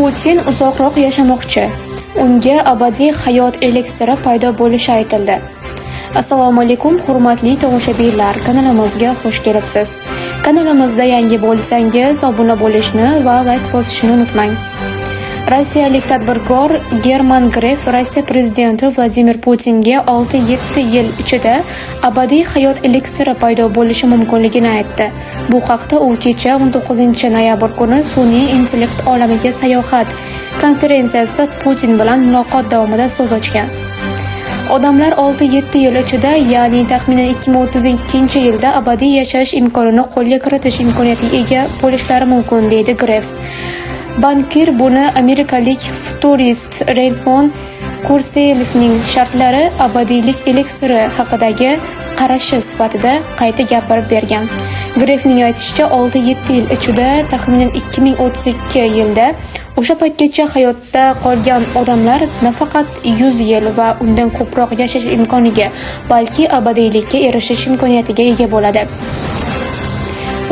Putin uzoqroq yashamoqchi. Unga abadiy hayot eliksiri paydo bo'lishi aytildi. Assalomu alaykum, hurmatli tomoshabinlar, kanalimizga xush kelibsiz. Kanalimizda yangi bo'lsangiz, obuna bo'lishni va like bosishni unutmang. Rossiyalik tadbirkor German Gref Rossiya prezidenti Vladimir Putinga 6-7 yil ichida abadiy hayot eliksiri paydo bo'lishi mumkinligini aytdi. Bu haqda u kecha 19 noyabr kuni sun'iy intellekt olamiga sayohat konferensiyasida Putin bilan muloqot davomida so'z ochgan. Odamlar 6-7 yil ichida, ya'ni taxminan 2032-yilda abadiy yashash imkonini qo'lga kiritish imkoniyatiga ega bo'lishlari mumkin, deydi Gref. Bankir buni amerikalik futurist Raymond Kurseyevning shartlari abadiylik eliksiri haqidagi qarashi sifatida qayta gapirib bergan. Grefning aytishicha, 6-7 yil ichida, taxminan 2032 yilda o'sha paytgacha hayotda qolgan odamlar nafaqat 100 yil va undan ko'proq yashash imkoniga, balki abadiylikka erishish imkoniyatiga ega bo'ladi.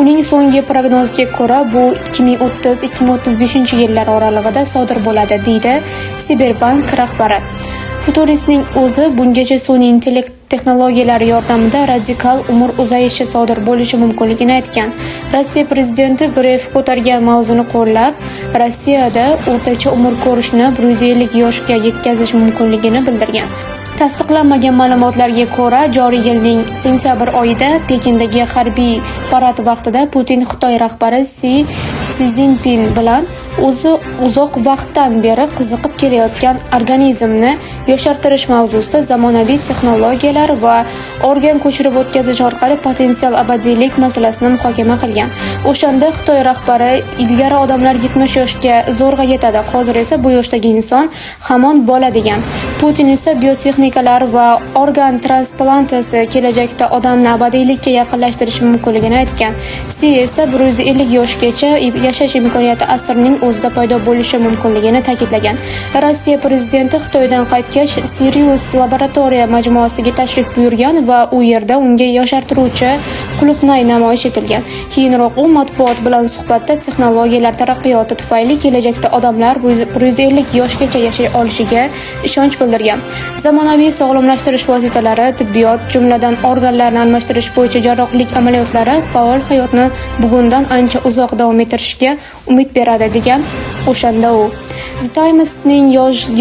Uning so'nggi prognoziga ko'ra, bu 2030-2035 yillar oralig'ida sodir bo'ladi, deydi Cyberbank rahbari. Futuristning o'zi bungacha sun'iy intellekt texnologiyalari yordamida radikal umr uzayishi sodir bo'lishi mumkinligini aytgan. Rossiya prezidenti Gref ko'targan mavzuni qo'llab, Rossiyada o'rtacha umr ko'rishni 150 yoshga yetkazish mumkinligini bildirgan. Tasdiqlanmagan ma'lumotlarga ko'ra, joriy yilning sentyabr oyida Pekindagi harbiy parad vaqtida Putin Xitoy rahbari Si Szinpin bilan o'zi uzoq vaqtdan beri qiziqib kelayotgan organizmni yoshartirish mavzusida zamonaviy texnologiyalar va organ ko'chirib o'tkazish orqali potensial abadiylik masalasini muhokama qilgan. O'shanda Xitoy rahbari ilgari odamlar 70 yoshga zo'rg'a yetadi, hozir esa bu yoshdagi inson hamon bola degan. Putin esa biotexnikalar va organ transplantasi kelajakda odamni abadiylikka yaqinlashtirishi mumkinligini aytgan. Si esa 150 yoshgacha yashash imkoniyati asrning o'zida paydo bo'lishi mumkinligini ta'kidlagan. Rossiya prezidenti Xitoydan qaytgach, Sirius laboratoriya majmuasiga tashrif buyurgan va u yerda unga yoshartiruvchi qulupnay namoyish etilgan. Keyinroq u matbuot bilan suhbatda texnologiyalar taraqqiyoti tufayli kelajakda odamlar 150 yoshgacha yashay olishiga ishonch bildirgan. Zamonaviy sog'lomlashtirish vositalari, tibbiyot, jumladan organlarni almashtirish bo'yicha jarrohlik amaliyotlari faol hayotni bugundan ancha uzoq davom ettirishiga umid beradi, degan o'shanda u. The Times'ning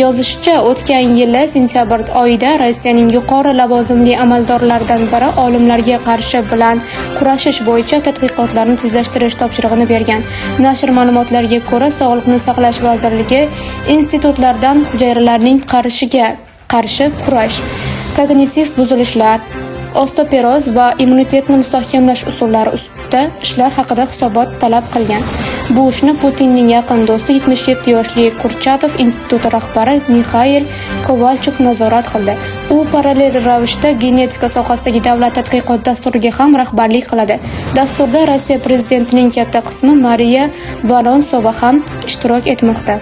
yozishicha, o'tgan yili sentyabr oyida Rossiyaning yuqori lavozimli amaldorlaridan biri olimlarga qarshi bilan kurashish bo'yicha tadqiqotlarni tezlashtirish topshirig'ini bergan. Nashr ma'lumotlariga ko'ra, Sog'liqni saqlash vazirligi institutlardan hujayralarning qarishiga qarshi kurash, kognitiv buzilishlar, osteoporoz va immunitetni mustahkamlash usullari ustida ishlar haqida hisobot talab qilgan. Bu ishni Putinning yaqin do'sti 77 yoshli Kurchatov instituti rahbari Mixail Kovalchuk nazorat qildi. U parallel ravishda genetika sohasidagi davlat tadqiqot dasturiga ham rahbarlik qiladi. Dasturda Rossiya prezidentining katta qismi Mariya Volonsova ham ishtirok etmoqda.